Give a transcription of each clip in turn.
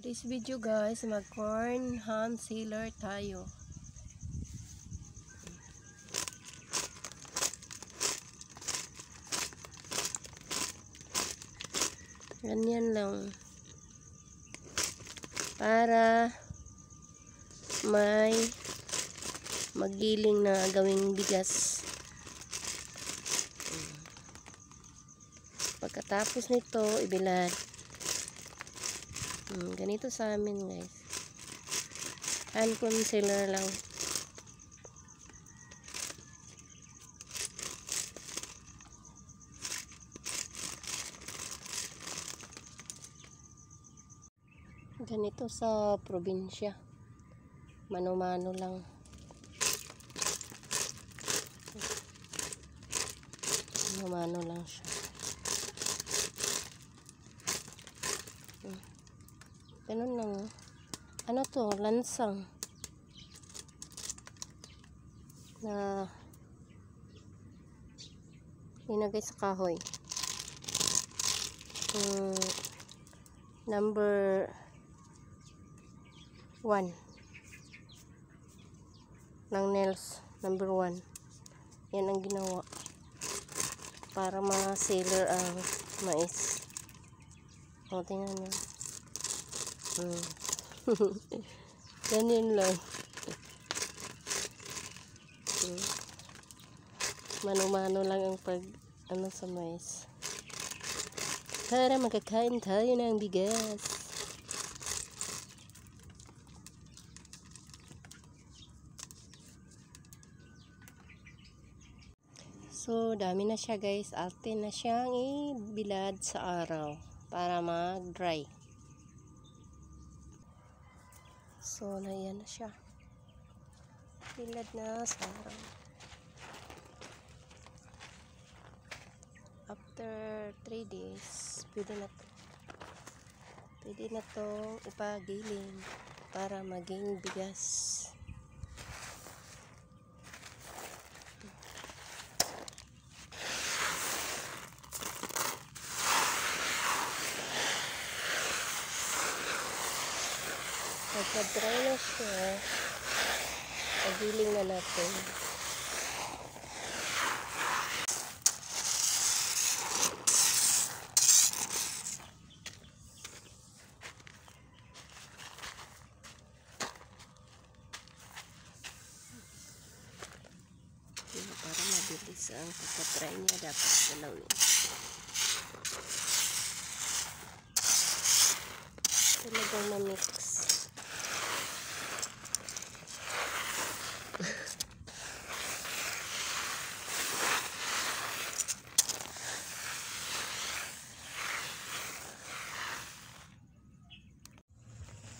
Today's video guys, mag corn ham sealer tayo. Ganyan lang. Para may magiling na gawing bigas. Pagkatapos nito, ibilad. Ganito sa amin guys. Hand concealer lang. Ganito sa probinsya. Mano-mano lang. Mano-mano lang siya. Ganun lang. Ano to? Lansang. Na linagay sa kahoy. Number 1 ng nails. Number 1. Yan ang ginawa. Para ma-sealer ang mais. O, tingnan nyo. Ganyan lang. Mano-mano lang ang pag sa mais. Para makakain tayo ng bigas. So, dami na siya guys. Atin na siyang ibilad sa araw para mag-dry. So, yan na siya. Bilad na sa araw. After 3 days, pwede na to. Pwede na to ipagiling para maging bigas. Pagka-dry na siya, pagiling na natin. Para mabilis ang pagka-dry niya, dapat galawin. Talagang ma-mix.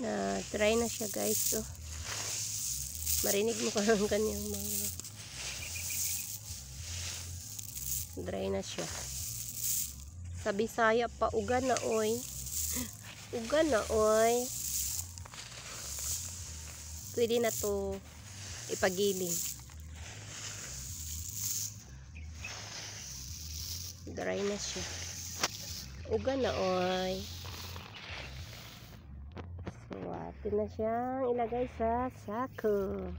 Na dry na siya guys. So, marinig mo ka ng kanyang mga dry na siya. Sa Bisaya pa, uga na oy. Uga na oy. Pwede na to ipagiling. Dry na siya. Uga na oy. So, atin na siyang ilagay sa sako.